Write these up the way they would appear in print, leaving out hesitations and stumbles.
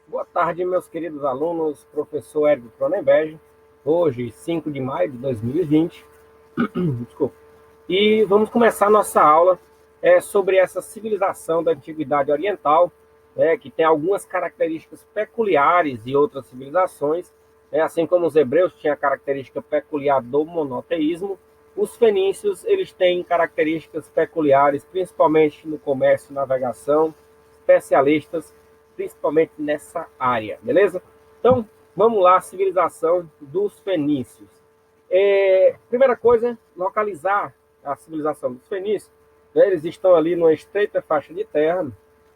Boa tarde, meus queridos alunos, professor Érico Cronenberg. Hoje, 5 de maio de 2020, desculpa. E vamos começar nossa aula sobre essa civilização da Antiguidade Oriental, que tem algumas características peculiares de outras civilizações, assim como os hebreus tinham a característica peculiar do monoteísmo, os fenícios eles têm características peculiares, principalmente no comércio e navegação, especialistas principalmente nessa área, beleza? Então, vamos lá, civilização dos fenícios. Primeira coisa, localizar a civilização dos fenícios. Né? Eles estão ali numa estreita faixa de terra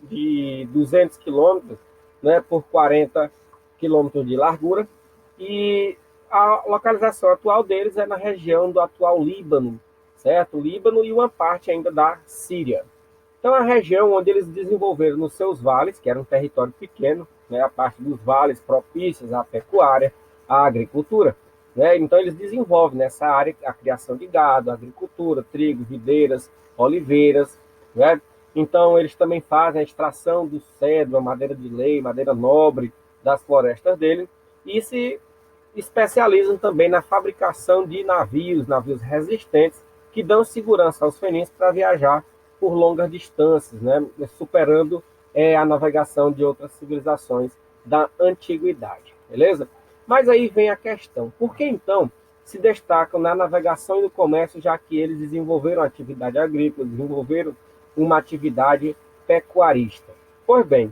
de 200 quilômetros, né, por 40 quilômetros de largura, e a localização atual deles é na região do atual Líbano, certo? Líbano e uma parte ainda da Síria. Então, a região onde eles desenvolveram nos seus vales, que era um território pequeno, né, a parte dos vales propícios à pecuária, à agricultura. Né? Então, eles desenvolvem nessa área a criação de gado, agricultura, trigo, videiras, oliveiras. Né? Então, eles também fazem a extração do cedro, a madeira de lei, madeira nobre das florestas dele, e se especializam também na fabricação de navios resistentes, que dão segurança aos fenícios para viajar por longas distâncias, né, superando a navegação de outras civilizações da antiguidade, beleza? Mas aí vem a questão, por que então se destacam na navegação e no comércio, já que eles desenvolveram atividade agrícola, desenvolveram uma atividade pecuarista? Pois bem,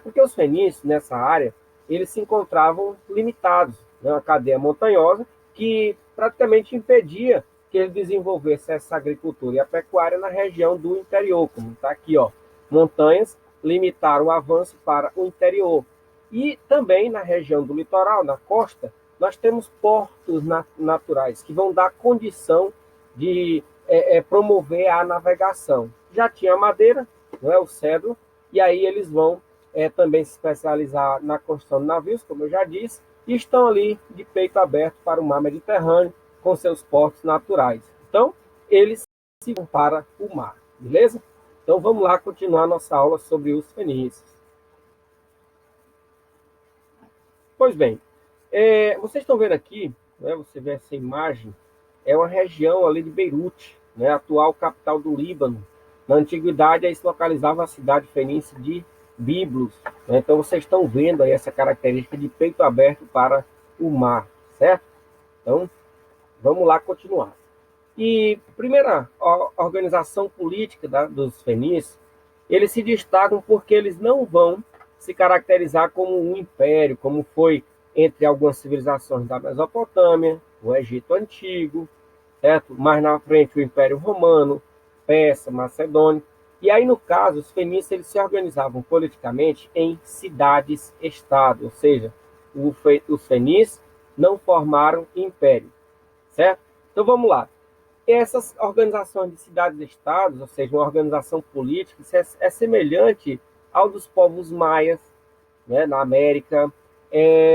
porque os fenícios nessa área, eles se encontravam limitados, né, uma cadeia montanhosa que praticamente impedia que ele desenvolvesse essa agricultura e a pecuária na região do interior, como está aqui, ó. Montanhas limitaram o avanço para o interior. E também na região do litoral, na costa, nós temos portos naturais que vão dar condição de promover a navegação. Já tinha madeira, não é, o cedro, e aí eles vão também se especializar na construção de navios, como eu já disse, e estão ali de peito aberto para o mar Mediterrâneo, com seus portos naturais. Então, eles se vão para o mar, beleza? Então, vamos lá continuar nossa aula sobre os fenícios. Pois bem, vocês estão vendo aqui, né, você vê essa imagem, é uma região ali de Beirute, né, atual capital do Líbano. Na antiguidade, aí se localizava a cidade fenícia de Biblos. Né? Então, vocês estão vendo aí essa característica de peito aberto para o mar, certo? Então, vamos lá continuar. E primeira organização política dos fenícios, eles se destacam porque eles não vão se caracterizar como um império, como foi entre algumas civilizações da Mesopotâmia, o Egito Antigo, certo? Mais na frente o Império Romano, Persa, Macedônio. E aí, no caso, os fenícios eles se organizavam politicamente em cidades-estado, ou seja, os fenícios não formaram império, certo? Então vamos lá. Essas organizações de cidades-estados, ou seja, uma organização política, é semelhante ao dos povos maias, né, na América,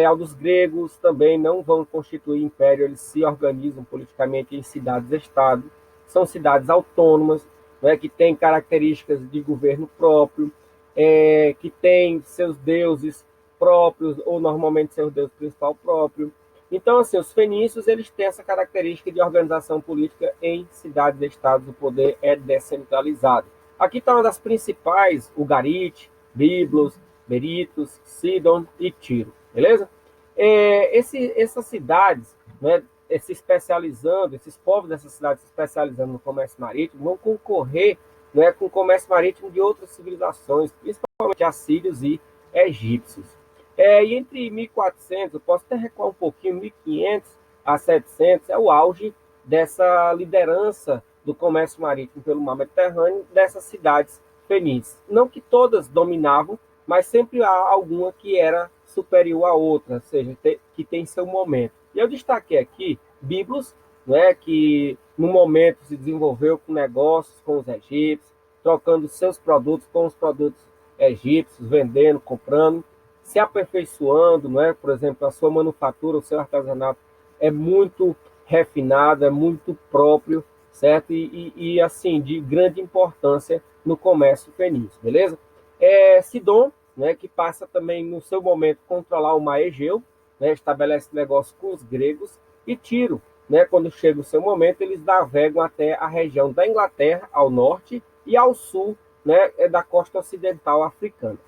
ao dos gregos também não vão constituir império, eles se organizam politicamente em cidades-estado, são cidades autônomas, né, que têm características de governo próprio, que têm seus deuses próprios, ou normalmente seu deus principal próprio. Então, assim, os fenícios eles têm essa característica de organização política em cidades-estados, o poder é descentralizado. Aqui está uma das principais, Ugarit, Biblos, Beritos, Sidon e Tiro, beleza? Essas cidades, né, se especializando, esses povos dessas cidades se especializando no comércio marítimo, vão concorrer, né, com o comércio marítimo de outras civilizações, principalmente assírios e egípcios. E entre 1400, eu posso até recuar um pouquinho, 1500 a 700, é o auge dessa liderança do comércio marítimo pelo mar Mediterrâneo, dessas cidades fenícias. Não que todas dominavam, mas sempre há alguma que era superior à outra, ou seja, que tem seu momento. E eu destaquei aqui Biblos, né, que no momento se desenvolveu com negócios com os egípcios, trocando seus produtos com os produtos egípcios, vendendo, comprando, se aperfeiçoando, não é? Por exemplo, a sua manufatura, o seu artesanato é muito refinado, é muito próprio, certo? Assim, de grande importância no comércio fenício, beleza? Sidon, né, que passa também, no seu momento, controlar o mar Egeu, né, estabelece negócio com os gregos, e Tiro, né, quando chega o seu momento, eles navegam até a região da Inglaterra, ao norte, e ao sul, né, da costa ocidental africana.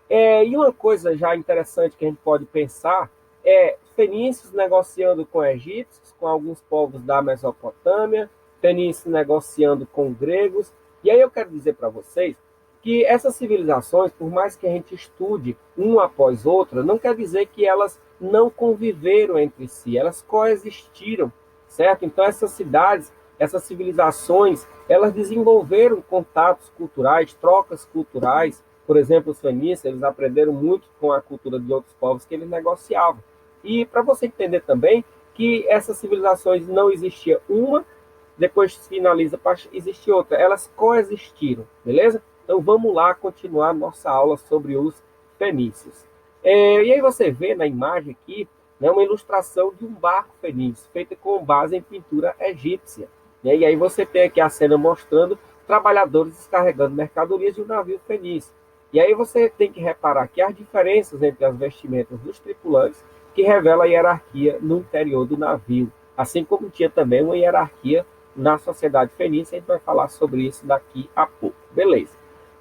E uma coisa já interessante que a gente pode pensar é fenícios negociando com egípcios, com alguns povos da Mesopotâmia, fenícios negociando com gregos. E aí eu quero dizer para vocês que essas civilizações, por mais que a gente estude uma após outra, não quer dizer que elas não conviveram entre si, elas coexistiram, certo? Então essas cidades, essas civilizações, elas desenvolveram contatos culturais, trocas culturais. Por exemplo, os fenícios, eles aprenderam muito com a cultura de outros povos que eles negociavam. E para você entender também que essas civilizações não existia uma, depois finaliza para existir outra. Elas coexistiram, beleza? Então vamos lá continuar nossa aula sobre os fenícios. E aí você vê na imagem aqui, né, uma ilustração de um barco fenício, feita com base em pintura egípcia. E aí você tem aqui a cena mostrando trabalhadores descarregando mercadorias de um navio fenício. E aí você tem que reparar aqui as diferenças entre as vestimentas dos tripulantes, que revela a hierarquia no interior do navio, assim como tinha também uma hierarquia na sociedade fenícia. A gente vai falar sobre isso daqui a pouco. Beleza.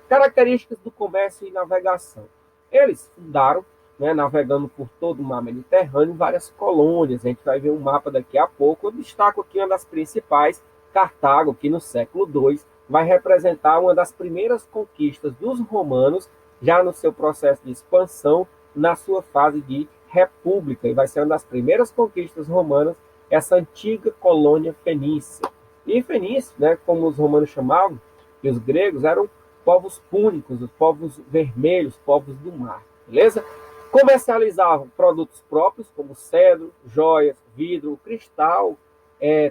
Características do comércio e navegação. Eles fundaram, né, navegando por todo o mar Mediterrâneo, várias colônias. A gente vai ver um mapa daqui a pouco. Eu destaco aqui uma das principais, Cartago, que no século II vai representar uma das primeiras conquistas dos romanos, já no seu processo de expansão, na sua fase de república, e vai ser uma das primeiras conquistas romanas, essa antiga colônia fenícia. E fenícios, né, como os romanos chamavam, e os gregos, eram povos púnicos, os povos vermelhos, povos do mar, beleza? Comercializavam produtos próprios, como cedro, joias, vidro, cristal,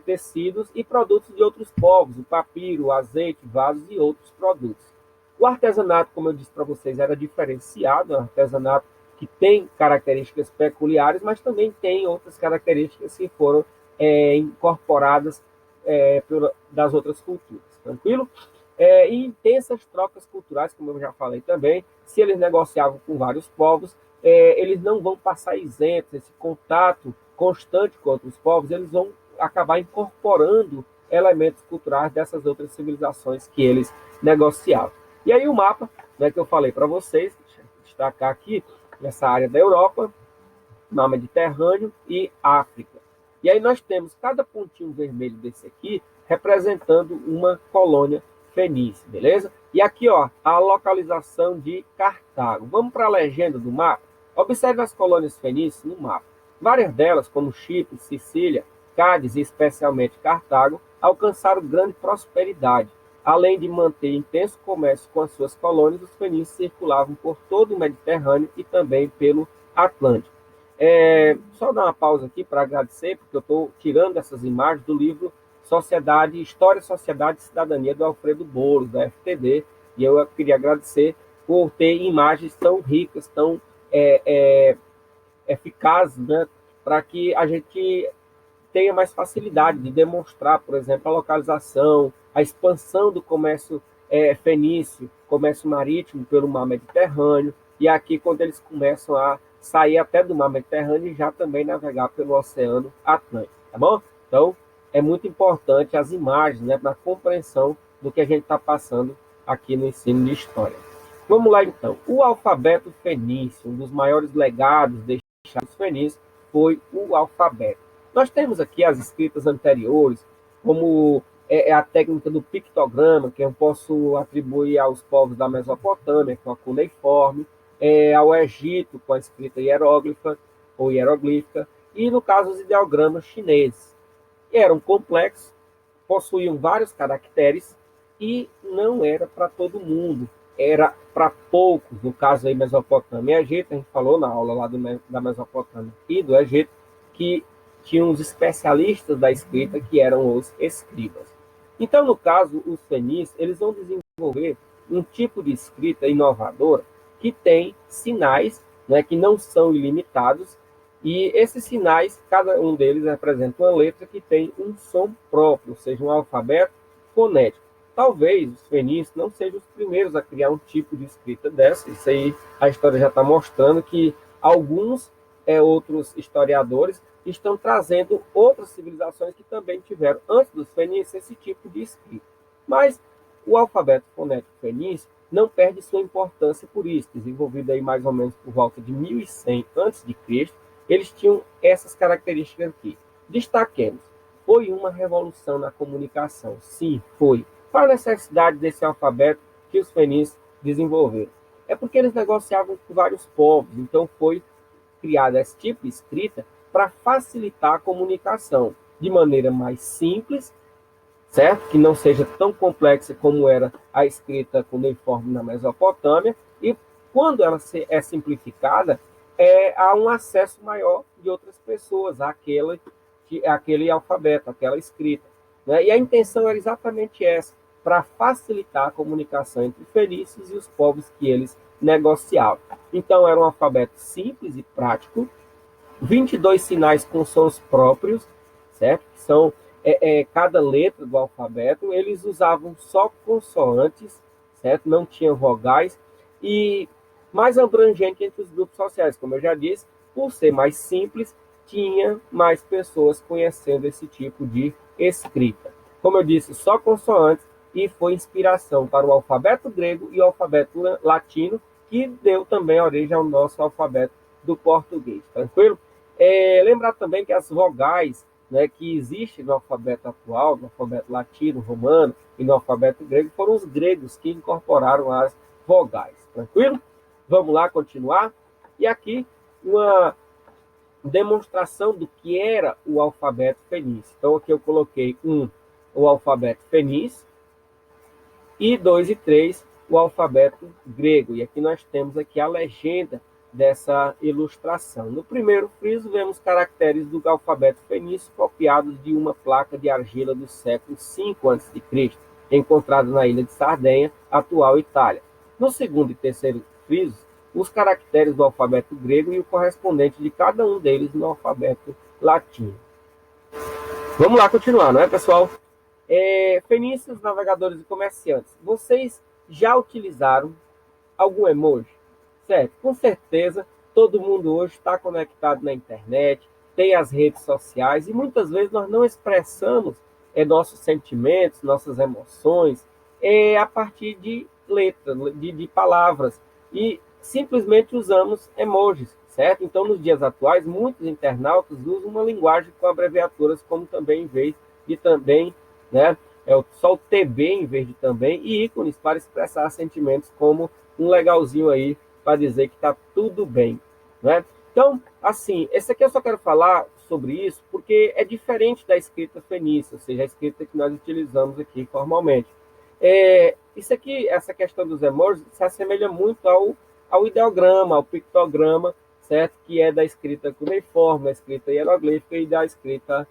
tecidos e produtos de outros povos, o papiro, o azeite, vasos e outros produtos. O artesanato, como eu disse para vocês, era diferenciado, é um artesanato que tem características peculiares, mas também tem outras características que foram incorporadas das outras culturas. Tranquilo? E intensas trocas culturais, como eu já falei também. Se eles negociavam com vários povos, eles não vão passar isentos. Esse contato constante com outros povos, eles vão acabar incorporando elementos culturais dessas outras civilizações que eles negociavam. E aí o mapa, né, que eu falei para vocês, deixa eu destacar aqui, nessa área da Europa, mar Mediterrâneo e África. E aí nós temos cada pontinho vermelho desse aqui representando uma colônia fenícia, beleza? E aqui, ó, a localização de Cartago. Vamos para a legenda do mapa. Observe as colônias fenícias no mapa. Várias delas, como Chipre, Sicília, Cádiz e especialmente Cartago, alcançaram grande prosperidade. Além de manter intenso comércio com as suas colônias, os fenícios circulavam por todo o Mediterrâneo e também pelo Atlântico. Só dar uma pausa aqui para agradecer, porque eu estou tirando essas imagens do livro Sociedade, História, Sociedade e Cidadania, do Alfredo Boulos, da FTD, e eu queria agradecer por ter imagens tão ricas, tão eficazes, né, para que a gente tenha mais facilidade de demonstrar, por exemplo, a localização, a expansão do comércio fenício, comércio marítimo pelo mar Mediterrâneo, e aqui quando eles começam a sair até do mar Mediterrâneo e já também navegar pelo Oceano Atlântico, tá bom? Então, é muito importante as imagens, né, na compreensão do que a gente está passando aqui no ensino de história. Vamos lá, então. O alfabeto fenício, um dos maiores legados deixados fenícios, foi o alfabeto. Nós temos aqui as escritas anteriores, como a técnica do pictograma, que eu posso atribuir aos povos da Mesopotâmia, com a cuneiforme, ao Egito, com a escrita hieróglifa ou hieroglífica, e, no caso, os ideogramas chineses. Eram complexos, possuíam vários caracteres e não era para todo mundo, era para poucos. No caso aí, Mesopotâmia e Egito, a gente falou na aula lá da Mesopotâmia e do Egito, que tinham os especialistas da escrita, que eram os escribas. Então, no caso, os fenícios, eles vão desenvolver um tipo de escrita inovadora que tem sinais, né, que não são ilimitados, e esses sinais, cada um deles representa uma letra que tem um som próprio, ou seja, um alfabeto fonético. talvez os fenícios não sejam os primeiros a criar um tipo de escrita dessa. Isso aí a história já está mostrando que alguns outros historiadores estão trazendo outras civilizações que também tiveram, antes dos fenícios, esse tipo de escrita. Mas o alfabeto fonético fenício não perde sua importância por isso. Desenvolvido aí mais ou menos por volta de 1100 a.C., eles tinham essas características aqui. Destaquemos, foi uma revolução na comunicação. Sim, foi. Qual a necessidade desse alfabeto que os fenícios desenvolveram? É porque eles negociavam com vários povos, então foi criada esse tipo de escrita para facilitar a comunicação de maneira mais simples, certo? Que não seja tão complexa como era a escrita cuneiforme na Mesopotâmia, e quando ela é simplificada, há um acesso maior de outras pessoas àquele alfabeto, àquela escrita. Né? E a intenção era exatamente essa, para facilitar a comunicação entre os fenícios e os povos que eles negociavam. Então, era um alfabeto simples e prático, 22 sinais com sons próprios, certo? Que são cada letra do alfabeto. Eles usavam só consoantes, certo? Não tinham vogais, e mais abrangente entre os grupos sociais, como eu já disse, por ser mais simples, tinha mais pessoas conhecendo esse tipo de escrita. Como eu disse, só consoantes, e foi inspiração para o alfabeto grego e o alfabeto latino, que deu também origem ao nosso alfabeto do português. Tranquilo? Lembrar também que as vogais, né, que existem no alfabeto atual, no alfabeto latino, romano e no alfabeto grego, foram os gregos que incorporaram as vogais. Tranquilo? Vamos lá continuar. E aqui uma demonstração do que era o alfabeto fenício. Então aqui eu coloquei o alfabeto fenício, e 2 e 3 o alfabeto grego. E aqui nós temos aqui a legenda dessa ilustração. No primeiro friso, vemos caracteres do alfabeto fenício copiados de uma placa de argila do século V a.C., encontrada na ilha de Sardenha, atual Itália. No segundo e terceiro frisos, os caracteres do alfabeto grego e o correspondente de cada um deles no alfabeto latino. Vamos lá continuar, não é, pessoal? Fenícios, navegadores e comerciantes, vocês já utilizaram algum emoji? Certo, com certeza todo mundo hoje está conectado na internet, tem as redes sociais, e muitas vezes nós não expressamos nossos sentimentos, nossas emoções a partir de letras, de palavras, e simplesmente usamos emojis, certo? Então, nos dias atuais, muitos internautas usam uma linguagem com abreviaturas, como também, em vez de também, né? Só o TB em vez de também, e ícones para expressar sentimentos, como um legalzinho aí para dizer que está tudo bem, né? Então, assim, esse aqui eu só quero falar sobre isso porque é diferente da escrita fenícia, ou seja, a escrita que nós utilizamos aqui formalmente. Isso aqui, essa questão dos emojis, se assemelha muito ao ideograma, ao pictograma, certo? Que é da escrita cuneiforme, da escrita hieroglífica e da escrita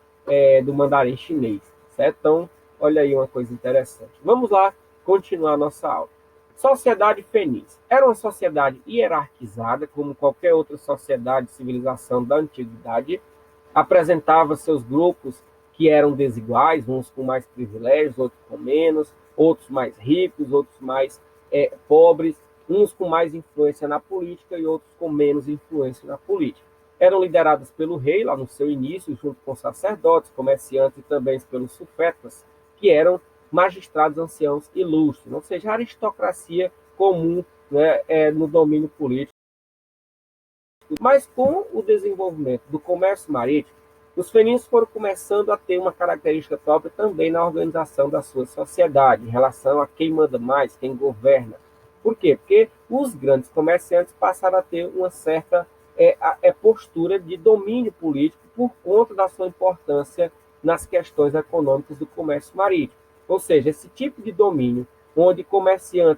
do mandarim chinês, certo? Então, olha aí uma coisa interessante. Vamos lá continuar a nossa aula. Sociedade fenícia. Era uma sociedade hierarquizada, como qualquer outra sociedade e civilização da antiguidade. Apresentava seus grupos que eram desiguais, uns com mais privilégios, outros com menos, outros mais ricos, outros mais pobres, uns com mais influência na política e outros com menos influência na política. Eram lideradas pelo rei, lá no seu início, junto com sacerdotes, comerciantes e também pelos sufetas, que eram magistrados anciãos ilustres, ou seja, a aristocracia comum, né, no domínio político. Mas com o desenvolvimento do comércio marítimo, os fenícios foram começando a ter uma característica própria também na organização da sua sociedade, em relação a quem manda mais, quem governa. Por quê? Porque os grandes comerciantes passaram a ter uma certa postura de domínio político por conta da sua importância nas questões econômicas do comércio marítimo. Ou seja, esse tipo de domínio, onde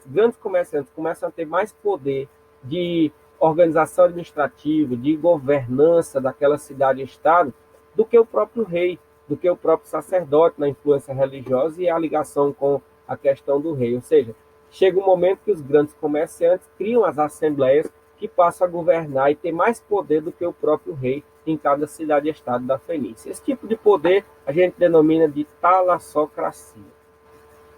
grandes comerciantes começam a ter mais poder de organização administrativa, de governança daquela cidade-estado, do que o próprio rei, do que o próprio sacerdote na influência religiosa e a ligação com a questão do rei. Ou seja, chega um momento que os grandes comerciantes criam as assembleias que passam a governar e ter mais poder do que o próprio rei em cada cidade-estado da Fenícia. Esse tipo de poder a gente denomina de talassocracia.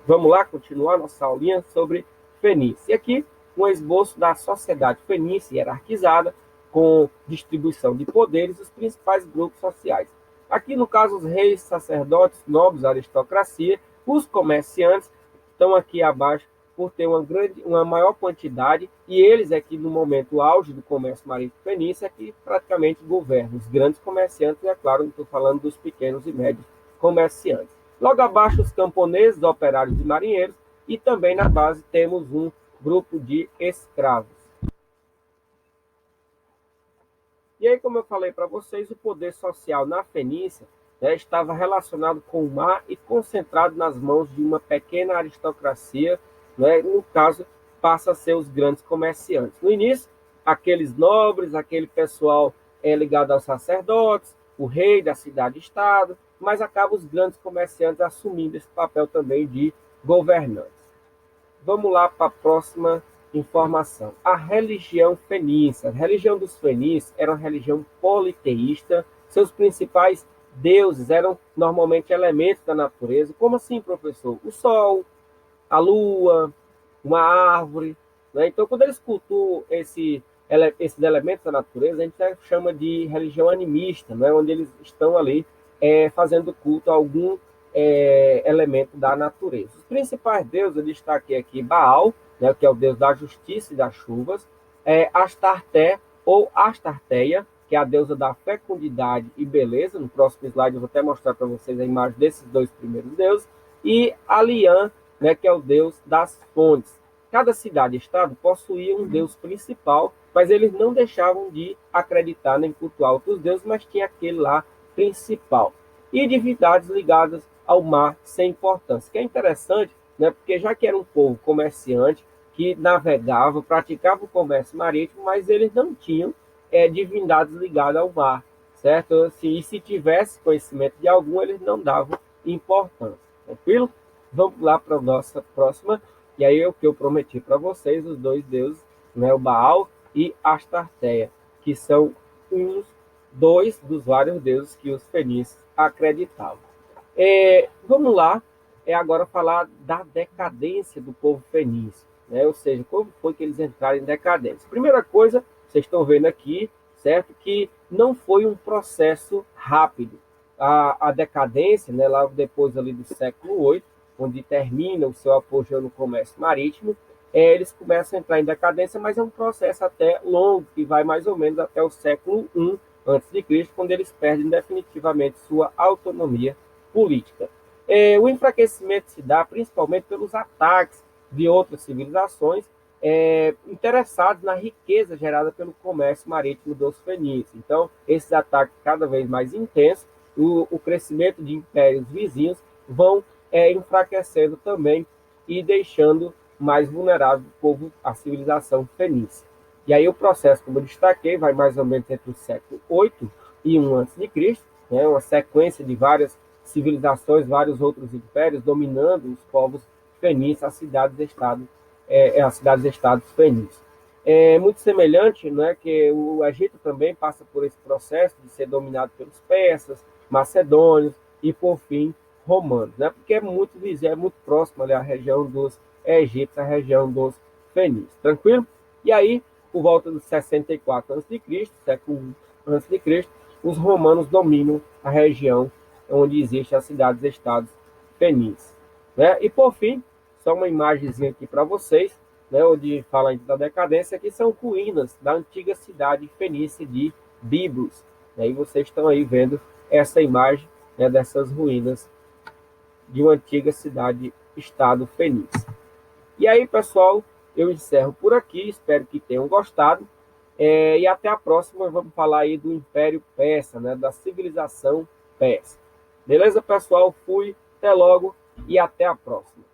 Vamos lá continuar nossa aulinha sobre Fenícia. E aqui um esboço da sociedade fenícia hierarquizada, com distribuição de poderes e os principais grupos sociais. Aqui, no caso, os reis, sacerdotes, nobres, aristocracia, os comerciantes estão aqui abaixo por ter uma maior quantidade, e eles aqui no momento auge do comércio marítimo fenício é que praticamente governam os grandes comerciantes, e é claro, não estou falando dos pequenos e médios comerciantes. Logo abaixo, os camponeses, operários e marinheiros, e também na base temos um grupo de escravos. E aí, como eu falei para vocês, o poder social na Fenícia, né, estava relacionado com o mar e concentrado nas mãos de uma pequena aristocracia, né, no caso, passa a ser os grandes comerciantes. No início, aqueles nobres, aquele pessoal ligado aos sacerdotes, o rei da cidade-estado, mas acaba os grandes comerciantes assumindo esse papel também de governantes. Vamos lá para a próxima informação. A religião fenícia. A religião dos fenícios era uma religião politeísta. Seus principais deuses eram normalmente elementos da natureza. Como assim, professor? O sol, a lua, uma árvore. Né? Então, quando eles cultuam esses elementos da natureza, a gente chama de religião animista, né? Onde eles estão ali fazendo culto a algum elemento da natureza. Os principais deuses, eu destaquei aqui Baal, né, que é o deus da justiça e das chuvas, Astarté ou Astarteia, que é a deusa da fecundidade e beleza. No próximo slide eu vou até mostrar para vocês a imagem desses dois primeiros deuses, e Alian, né, que é o deus das fontes. Cada cidade-estado possuía um deus principal, mas eles não deixavam de acreditar nem cultuar outros deuses, mas tinha aquele lá principal. E divindades ligadas ao mar sem importância, que é interessante, né, porque já que era um povo comerciante, que navegava, praticava o comércio marítimo, mas eles não tinham divindades ligadas ao mar, certo? Assim, e se tivesse conhecimento de algum, eles não davam importância, tranquilo? Vamos lá para a nossa próxima, e aí é o que eu prometi para vocês, os dois deuses, né, o Baal e Astarteia, que são dois dos vários deuses que os fenícios acreditavam. Vamos lá, agora falar da decadência do povo fenício, né? Ou seja, como foi que eles entraram em decadência. Primeira coisa, vocês estão vendo aqui, certo? Que não foi um processo rápido. A decadência, né, lá depois ali do século VIII, onde termina o seu apogeu no comércio marítimo, eles começam a entrar em decadência, mas é um processo até longo, que vai mais ou menos até o século I a.C., quando eles perdem definitivamente sua autonomia política. O enfraquecimento se dá principalmente pelos ataques de outras civilizações interessados na riqueza gerada pelo comércio marítimo dos fenícios. Então, esses ataques cada vez mais intensos, o crescimento de impérios vizinhos vão enfraquecendo também e deixando mais vulnerável o povo, a civilização fenícia. E aí o processo, como eu destaquei, vai mais ou menos entre o século VIII e 1 a.C., né, uma sequência de várias civilizações, vários outros impérios dominando os povos fenícios, as cidades-estados fenícios. É muito semelhante, né, que o Egito também passa por esse processo de ser dominado pelos persas, macedônios e, por fim, romanos, né, porque é muito próximo ali a região dos egípcios, a região dos fenícios. Tranquilo? E aí, por volta dos 64 a.C., século I a.C., os romanos dominam a região onde existem as cidades-estados fenícios, né? E, por fim, só uma imagenzinha aqui para vocês, né, onde fala da decadência, que são ruínas da antiga cidade fenícia de Biblos. E aí vocês estão aí vendo essa imagem, né, dessas ruínas de uma antiga cidade-estado fenícia. E aí, pessoal, eu encerro por aqui, espero que tenham gostado. E até a próxima, vamos falar aí do Império Persa, né, da civilização persa. Beleza, pessoal? Fui, até logo e até a próxima.